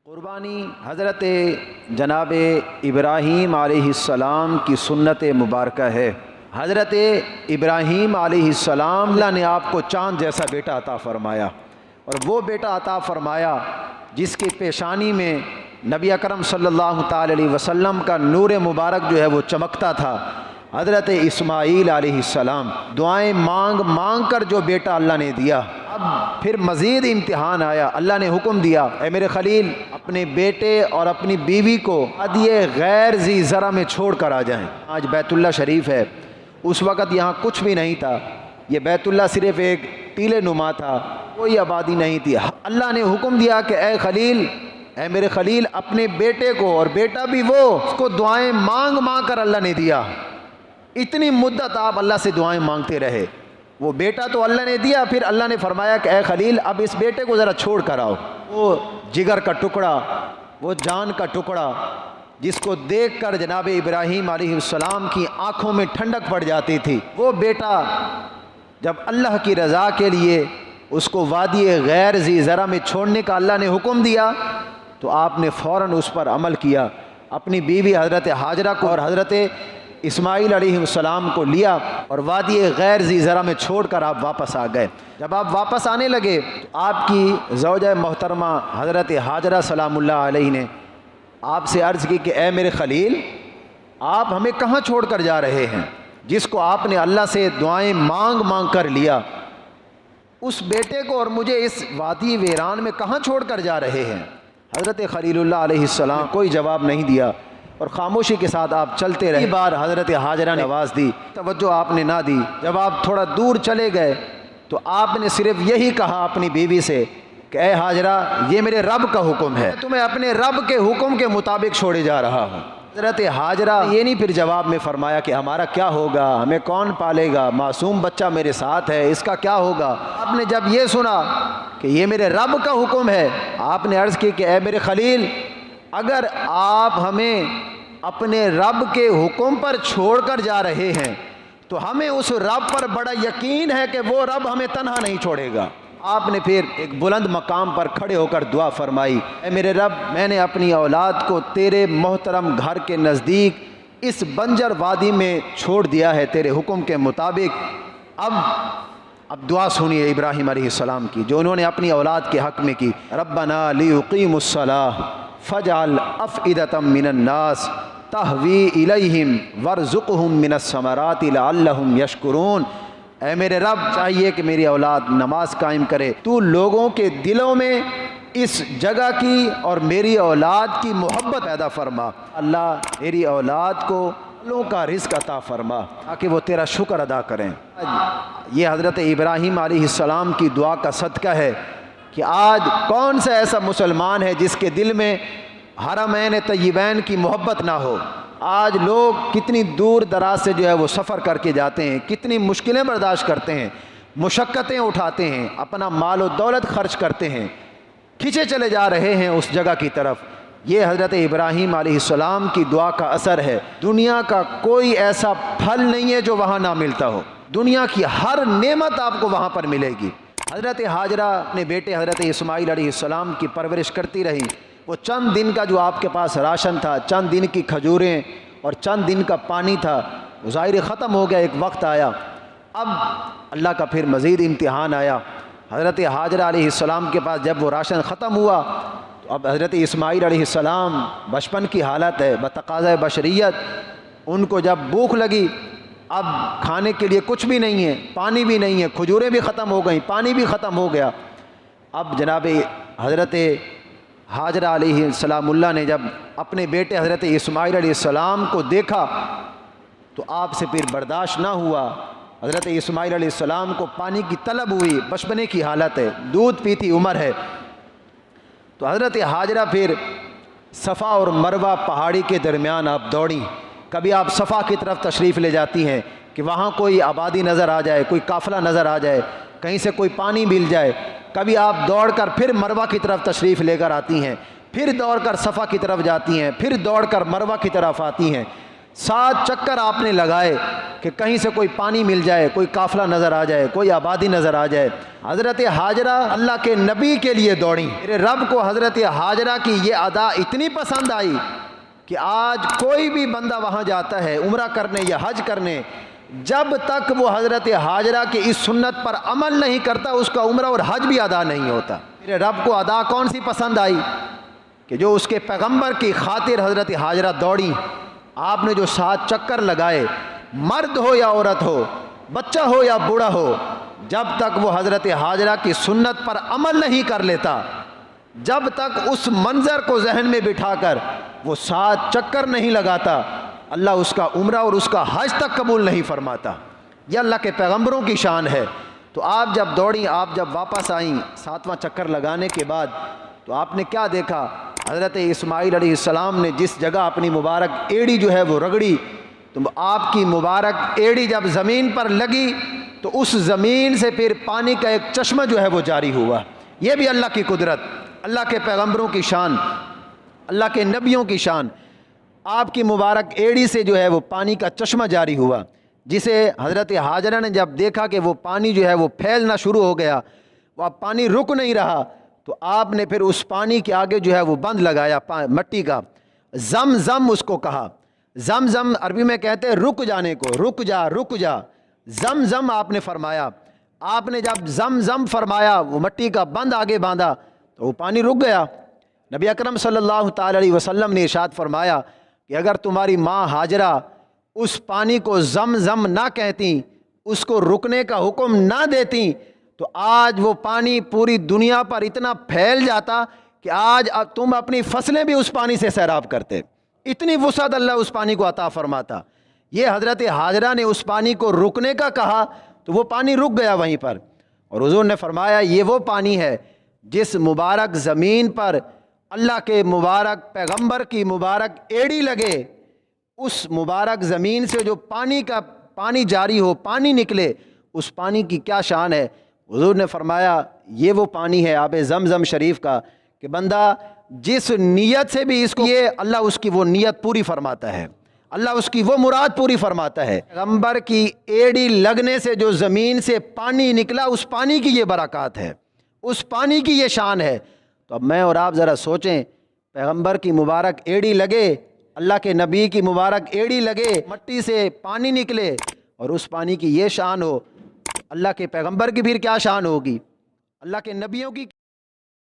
قربانی حضرت جناب ابراہیم علیہ السلام کی سنت مبارکہ ہے۔ حضرت ابراہیم علیہ السلام اللہ نے آپ کو چاند جیسا بیٹا عطا فرمایا، اور وہ بیٹا عطا فرمایا جس کی پیشانی میں نبی اکرم صلی اللہ تعالی علیہ وسلم کا نور مبارک جو ہے وہ چمکتا تھا۔ حضرت اسماعیل علیہ السلام دعائیں مانگ مانگ کر جو بیٹا اللہ نے دیا، اب پھر مزید امتحان آیا۔ اللہ نے حکم دیا، اے میرے خلیل اپنے بیٹے اور اپنی بیوی کو وادی غیر ذی زرع میں چھوڑ کر آ جائیں۔ آج بیت اللہ شریف ہے، اس وقت یہاں کچھ بھی نہیں تھا، یہ بیت اللہ صرف ایک ٹیلے نما تھا، کوئی آبادی نہیں تھی۔ اللہ نے حکم دیا کہ اے خلیل، اے میرے خلیل اپنے بیٹے کو، اور بیٹا بھی وہ، اس کو دعائیں مانگ مانگ کر اللہ نے دیا۔ اتنی مدت آپ اللہ سے دعائیں مانگتے رہے، وہ بیٹا تو اللہ نے دیا، پھر اللہ نے فرمایا کہ اے خلیل اب اس بیٹے کو ذرا چھوڑ کر آؤ۔ وہ جگر کا ٹکڑا، وہ جان کا ٹکڑا جس کو دیکھ کر جناب ابراہیم علیہ السلام کی آنکھوں میں ٹھنڈک پڑ جاتی تھی، وہ بیٹا جب اللہ کی رضا کے لیے اس کو وادی غیر ذی زرع میں چھوڑنے کا اللہ نے حکم دیا تو آپ نے فوراً اس پر عمل کیا۔ اپنی بیوی حضرت ہاجرہ کو اور حضرت اسماعیل علیہ السلام کو لیا اور وادی غیر ذی زرع میں چھوڑ کر آپ واپس آ گئے۔ جب آپ واپس آنے لگے تو آپ کی زوجہ محترمہ حضرت ہاجرہ سلام اللہ علیہ نے آپ سے عرض کی کہ اے میرے خلیل آپ ہمیں کہاں چھوڑ کر جا رہے ہیں؟ جس کو آپ نے اللہ سے دعائیں مانگ مانگ کر لیا، اس بیٹے کو اور مجھے اس وادی ویران میں کہاں چھوڑ کر جا رہے ہیں؟ حضرت خلیل اللہ علیہ السلام کوئی جواب نہیں دیا اور خاموشی کے ساتھ آپ چلتے رہے۔ بار حضرت ہاجرہ نے آواز دی، توجہ آپ نے نہ دی۔ جب آپ تھوڑا دور چلے گئے تو آپ نے صرف یہی کہا اپنی بیوی سے کہ اے ہاجرہ یہ میرے رب کا حکم ہے، تمہیں اپنے رب کے حکم کے مطابق چھوڑے جا رہا ہوں۔ حضرت ہاجرہ یہ نہیں پھر جواب میں فرمایا کہ ہمارا کیا ہوگا، ہمیں کون پالے گا، معصوم بچہ میرے ساتھ ہے، اس کا کیا ہوگا۔ آپ نے جب یہ سنا کہ یہ میرے رب کا حکم ہے، آپ نے عرض کی کہ اے میرے خلیل اگر آپ ہمیں اپنے رب کے حکم پر چھوڑ کر جا رہے ہیں تو ہمیں اس رب پر بڑا یقین ہے کہ وہ رب ہمیں تنہا نہیں چھوڑے گا۔ آپ نے پھر ایک بلند مقام پر کھڑے ہو کر دعا فرمائی، اے میرے رب میں نے اپنی اولاد کو تیرے محترم گھر کے نزدیک اس بنجر وادی میں چھوڑ دیا ہے تیرے حکم کے مطابق۔ اب دعا سنیے ابراہیم علیہ السلام کی جو انہوں نے اپنی اولاد کے حق میں کی۔ ربنا لیقیموا الصلاۃ فاجعل افئدۃ من الناس تہوی الیہم وارزقہم من الثمرات لعلہم یشکرون۔ اے میرے رب چاہیے کہ میری اولاد نماز قائم کرے، تو لوگوں کے دلوں میں اس جگہ کی اور میری اولاد کی محبت پیدا فرما۔ اللہ میری اولاد کو لوگوں کا رزق عطا فرما تاکہ وہ تیرا شکر ادا کریں۔ یہ حضرت ابراہیم علیہ السلام کی دعا کا صدقہ ہے کہ آج کون سا ایسا مسلمان ہے جس کے دل میں حرمین طیبین کی محبت نہ ہو۔ آج لوگ کتنی دور دراز سے جو ہے وہ سفر کر کے جاتے ہیں، کتنی مشکلیں برداشت کرتے ہیں، مشقتیں اٹھاتے ہیں، اپنا مال و دولت خرچ کرتے ہیں، کھینچے چلے جا رہے ہیں اس جگہ کی طرف۔ یہ حضرت ابراہیم علیہ السلام کی دعا کا اثر ہے۔ دنیا کا کوئی ایسا پھل نہیں ہے جو وہاں نہ ملتا ہو، دنیا کی ہر نعمت آپ کو وہاں پر ملے گی۔ حضرت ہاجرہ اپنے بیٹے حضرت اسماعیل علیہ السلام کی پرورش کرتی رہیں۔ وہ چند دن کا جو آپ کے پاس راشن تھا، چند دن کی کھجوریں اور چند دن کا پانی تھا، وہ ظاہر ختم ہو گیا۔ ایک وقت آیا، اب اللہ کا پھر مزید امتحان آیا۔ حضرت ہاجرہ علیہ السلام کے پاس جب وہ راشن ختم ہوا تو اب حضرت اسماعیل علیہ السلام بچپن کی حالت ہے، بتقاضۂ بشریت، ان کو جب بھوک لگی، اب کھانے کے لیے کچھ بھی نہیں ہے، پانی بھی نہیں ہے، کھجوریں بھی ختم ہو گئیں، پانی بھی ختم ہو گیا۔ اب جناب حضرت ہاجرہ علیہ السلام اللہ نے جب اپنے بیٹے حضرت اسماعیل علیہ السلام کو دیکھا تو آپ سے پھر برداشت نہ ہوا۔ حضرت اسماعیل علیہ السلام کو پانی کی طلب ہوئی، بچپنے کی حالت ہے، دودھ پیتی عمر ہے، تو حضرت ہاجرہ پھر صفا اور مروہ پہاڑی کے درمیان آپ دوڑیں۔ کبھی آپ صفا کی طرف تشریف لے جاتی ہیں کہ وہاں کوئی آبادی نظر آ جائے، کوئی قافلہ نظر آ جائے، کہیں سے کوئی پانی مل جائے۔ کبھی آپ دوڑ کر پھر مروہ کی طرف تشریف لے کر آتی ہیں، پھر دوڑ کر صفا کی طرف جاتی ہیں، پھر دوڑ کر مروہ کی طرف آتی ہیں۔ 7 چکر آپ نے لگائے کہ کہیں سے کوئی پانی مل جائے، کوئی قافلہ نظر آ جائے، کوئی آبادی نظر آ جائے۔ حضرت ہاجرہ اللہ کے نبی کے لیے دوڑیں۔ میرے رب کو حضرت ہاجرہ کی یہ ادا اتنی پسند آئی کہ آج کوئی بھی بندہ وہاں جاتا ہے عمرہ کرنے یا حج کرنے، جب تک وہ حضرت ہاجرہ کی اس سنت پر عمل نہیں کرتا اس کا عمرہ اور حج بھی ادا نہیں ہوتا۔ میرے رب کو ادا کون سی پسند آئی کہ جو اس کے پیغمبر کی خاطر حضرت ہاجرہ دوڑیں۔ آپ نے جو 7 چکر لگائے، مرد ہو یا عورت ہو، بچہ ہو یا بوڑھا ہو، جب تک وہ حضرت ہاجرہ کی سنت پر عمل نہیں کر لیتا، جب تک اس منظر کو ذہن میں بٹھا کر وہ 7 چکر نہیں لگاتا، اللہ اس کا عمرہ اور اس کا حج تک قبول نہیں فرماتا۔ یہ اللہ کے پیغمبروں کی شان ہے۔ تو آپ جب دوڑیں، آپ جب واپس آئیں 7واں چکر لگانے کے بعد، تو آپ نے کیا دیکھا؟ حضرت اسماعیل علیہ السلام نے جس جگہ اپنی مبارک ایڑی جو ہے وہ رگڑی، تو آپ کی مبارک ایڑی جب زمین پر لگی تو اس زمین سے پھر پانی کا ایک چشمہ جو ہے وہ جاری ہوا۔ یہ بھی اللہ کی قدرت، اللہ کے پیغمبروں کی شان، اللہ کے نبیوں کی شان۔ آپ کی مبارک ایڑی سے جو ہے وہ پانی کا چشمہ جاری ہوا، جسے حضرت ہاجرہ نے جب دیکھا کہ وہ پانی جو ہے وہ پھیلنا شروع ہو گیا، وہ اب پانی رک نہیں رہا، تو آپ نے پھر اس پانی کے آگے جو ہے وہ بند لگایا مٹی کا، زم زم اس کو کہا۔ زم زم عربی میں کہتے ہیں رک جانے کو، رک جا رک جا، زم زم آپ نے فرمایا۔ آپ نے جب زم زم فرمایا، وہ مٹی کا بند آگے باندھا تو وہ پانی رک گیا۔ نبی اکرم صلی اللہ تعالی علیہ وسلم نے ارشاد فرمایا کہ اگر تمہاری ماں ہاجرہ اس پانی کو زم زم نہ کہتی، اس کو رکنے کا حکم نہ دیتی، تو آج وہ پانی پوری دنیا پر اتنا پھیل جاتا کہ آج تم اپنی فصلیں بھی اس پانی سے سیراب کرتے۔ اتنی وسعت اللہ اس پانی کو عطا فرماتا۔ یہ حضرت ہاجرہ نے اس پانی کو رکنے کا کہا تو وہ پانی رک گیا وہیں پر، اور حضور نے فرمایا یہ وہ پانی ہے جس مبارک زمین پر اللہ کے مبارک پیغمبر کی مبارک ایڑی لگے، اس مبارک زمین سے جو پانی جاری ہو، پانی نکلے، اس پانی کی کیا شان ہے۔ حضور نے فرمایا یہ وہ پانی ہے آب زمزم شریف کا کہ بندہ جس نیت سے بھی اس کو یہ، اللہ اس کی وہ نیت پوری فرماتا ہے، اللہ اس کی وہ مراد پوری فرماتا ہے۔ پیغمبر کی ایڑی لگنے سے جو زمین سے پانی نکلا، اس پانی کی یہ برکات ہے، اس پانی کی یہ شان ہے۔ تو اب میں اور آپ ذرا سوچیں، پیغمبر کی مبارک ایڑی لگے، اللہ کے نبی کی مبارک ایڑی لگے، مٹی سے پانی نکلے اور اس پانی کی یہ شان ہو، اللہ کے پیغمبر کی پھر کیا شان ہوگی، اللہ کے نبیوں کی